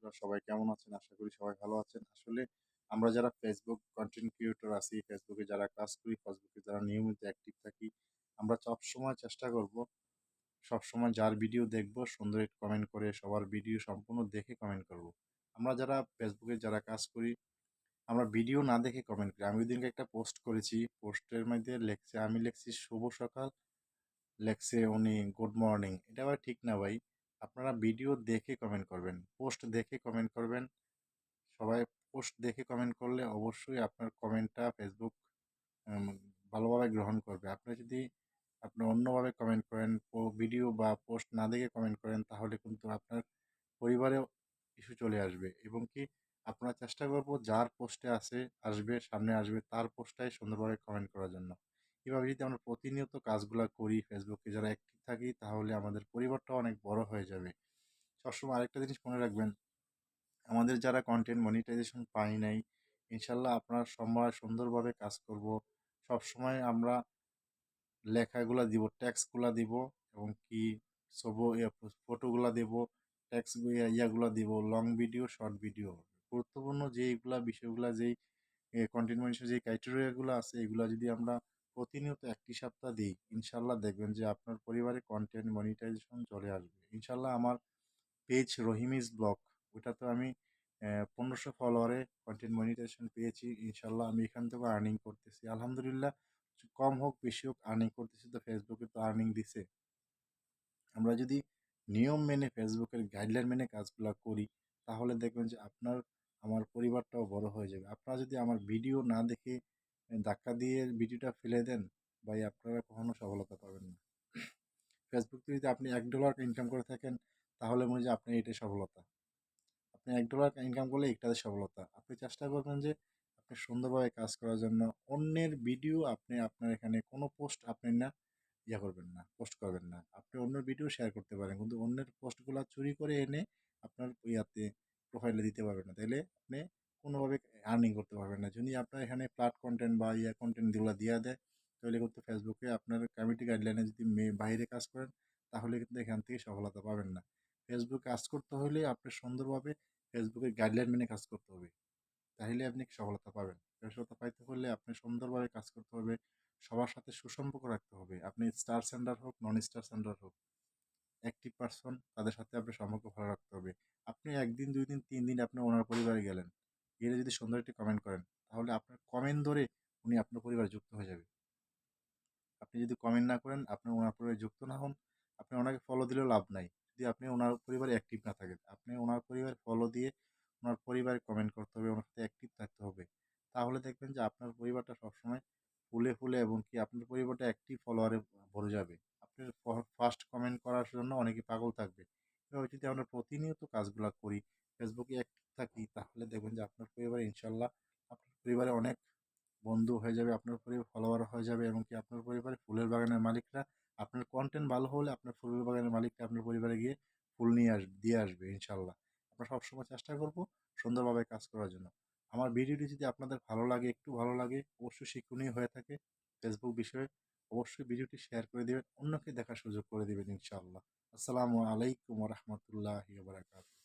বন্ধুরা সবাই কেমন আছেন? আশা করি সবাই ভালো আছেন। আসলে আমরা যারা Facebook কনটেন্ট ক্রিয়েটর আছি, Facebook এ যারা কাজ করি, Facebook এ যারা নিয়মিত অ্যাক্টিভ থাকি, আমরা সবসময় চেষ্টা করব, সবসময় যার ভিডিও দেখব সুন্দর একটু কমেন্ট করে সবার ভিডিও সম্পূর্ণ দেখে কমেন্ট করব। আমরা যারা Facebook এ যারা কাজ করি, আমরা ভিডিও না দেখে কমেন্ট করি। আমি ওইদিনকে একটা পোস্ট করেছি, পোস্টের মধ্যে আমি লিখছি শুভ সকাল, লেখছে উনি গুড মর্নিং। এটা ভাই ঠিক না ভাই। আপনারা ভিডিও দেখে কমেন্ট করবেন, পোস্ট দেখে কমেন্ট করবেন। সবাই পোস্ট দেখে কমেন্ট করলে অবশ্যই আপনার কমেন্টটা ফেসবুক উম ভালোভাবে গ্রহণ করবে। আপনি অন্যভাবে কমেন্ট করেন, ভিডিও বা পোস্ট না দেখে কমেন্ট করেন, তাহলে কিন্তু আপনার পরিবারেও ইস্যু চলে আসবে এবং কি আপনারা চেষ্টা করব যার পোস্টে সামনে আসবে তার পোস্টটাই সুন্দরভাবে কমেন্ট করার জন্য। এভাবে যদি আমরা প্রতিনিয়ত কাজগুলা করি, ফেসবুকে যারা অ্যাক্টিভ থাকি, তাহলে আমাদের পরিবারটাও অনেক বড় হয়ে যাবে। সবসময় আরেকটা জিনিস মনে রাখবেন, আমাদের যারা কন্টেন্ট মনিটাইজেশন পাই নাই, ইনশাল্লাহ আপনার সময় সুন্দরভাবে কাজ করব। সবসময় আমরা লেখাগুলা দিব, টেক্সটগুলা দিব এবং কি ফটোগুলা দিব, টেক্সট ইয়াগুলা দিব, লং ভিডিও, শর্ট ভিডিও। গুরুত্বপূর্ণ যেইগুলা বিষয়গুলা যেই কন্টেন্ট মনিটাইজেশন যে ক্রাইটেরিয়াগুলো আছে, এগুলা যদি আমরা প্রতিনিয়ত একটি সপ্তাহ দিই, ইনশাল্লাহ দেখবেন যে আপনার পরিবারে কন্টেন্ট মনিটাইজেশন চলে আসবে। ইনশাল্লাহ আমার পেজ রহিমিজ ব্লগ, ওটাতে আমি 1500 ফলোয়ারে কন্টেন্ট মনিটাইজেশন পেয়েছি। ইনশাল্লাহ আমি এখান থেকে আর্নিং করতেছি আলহামদুলিল্লাহ। কম হোক বেশি হোক আর্নিং করতেছি, তো ফেসবুকে তো আর্নিং দিছে। আমরা যদি নিয়ম মেনে ফেসবুকের গাইডলাইন মেনে কাজগুলো করি, তাহলে দেখবেন যে আমার পরিবারটাও বড় হয়ে যাবে। আপনারা যদি আমার ভিডিও না দেখে ধাক্কা দিয়ে ভিডিওটা ফেলে দেন, ভাই আপনারা কখনো সফলতা পাবেন না। ফেসবুক থেকে যদি আপনি $1 ইনকাম করে থাকেন, তাহলে মনে হয় যে আপনার এটাই সফলতা। আপনি $1 ইনকাম করলে এটাতে সফলতা। আপনি চেষ্টা করবেন যে আপনি সুন্দরভাবে কাজ করার জন্য। অন্যের ভিডিও আপনি আপনার এখানে কোনো পোস্ট আপনি না করবেন না, পোস্ট করবেন না। আপনি অন্যের ভিডিও শেয়ার করতে পারেন, কিন্তু অন্যের পোস্টগুলা চুরি করে এনে আপনার প্রোফাইলে দিতে পারবেন না। তাইলে আপনি কোনোভাবে আর্নিং করতে পারবেন না। যদি আপনার এখানে ফ্ল্যাট কনটেন্ট বা কনটেন্ট যেগুলো দিয়া দেয়, তাহলে কিন্তু ফেসবুকে আপনার কমিউনিটি গাইডলাইনে যদি বাইরে কাজ করেন, তাহলে কিন্তু এখান থেকে সফলতা পাবেন না। ফেসবুক কাজ করতে হলে আপনি সুন্দরভাবে ফেসবুকের গাইডলাইন মেনে কাজ করতে হবে। তাহলে আপনি সফলতা পাবেন। সফলতা পাইতে হলে আপনি সুন্দরভাবে কাজ করতে হবে। সবার সাথে সুসম্পর্ক রাখতে হবে। আপনি স্টার সেন্ডার হোক, নন স্টার সেন্ডার হোক, অ্যাক্টিভ পারসন তাদের সাথে আপনার সম্পর্ক ভালো রাখতে হবে। আপনি ১ দিন, ২ দিন, ৩ দিন আপনি ওনার পরিবারে গেলেন। গেলে যদি সুন্দর একটি কমেন্ট করেন, তাহলে আপনার কমেন্ট ধরে উনি আপনার পরিবারে যুক্ত হয়ে যাবে। আপনি যদি কমেন্ট না করেন, আপনি ওনার পরিবারে যুক্ত না হন, আপনি ওনাকে ফলো দিলেও লাভ নাই। যদি আপনি ওনার পরিবারে অ্যাক্টিভ না থাকেন, আপনি ওনার পরিবারে ফলো দিয়ে ওনার পরিবারে কমেন্ট করতে হবে, ওনার সাথে অ্যাক্টিভ থাকতে হবে। তাহলে দেখবেন যে আপনার পরিবারটা সবসময় ফুলে, ফুলে এবং কি আপনার পরিবারটা অ্যাক্টিভ ফলোয়ারে ভরে যাবে। আপনার ফার্স্ট কমেন্ট করার জন্য অনেকে পাগল থাকবে। এভাবে যদি আমরা প্রতিনিয়ত কাজগুলা করি, ফেসবুকে অ্যাক্টিভ থাকি, তাহলে দেখবেন যে আপনার পরিবারে ইনশাল্লাহ আপনার পরিবারে অনেক বন্ধু হয়ে যাবে, আপনার পরিবার ফলোয়ার হয়ে যাবে এবং কি আপনার পরিবারে ফুলের বাগানের মালিকরা, আপনার কন্টেন্ট ভালো হলে আপনার ফুলের বাগানের মালিকরা আপনার পরিবারে গিয়ে ফুল দিয়ে আসবে ইনশাল্লাহ। আমরা সবসময় চেষ্টা করব সুন্দরভাবে কাজ করার জন্য। আমার ভিডিওটি যদি আপনাদের ভালো লাগে, একটু ভালো লাগে, অবশ্যই শিক্ষণীয় হয়ে থাকে ফেসবুক বিষয়ে, অবশ্যই ভিডিওটি শেয়ার করে দিবেন, অন্যকে দেখার সুযোগ করে দিবেন ইনশাআল্লাহ। আসসালামু আলাইকুম ওয়া রাহমাতুল্লাহি ওয়া বারাকাতুহু।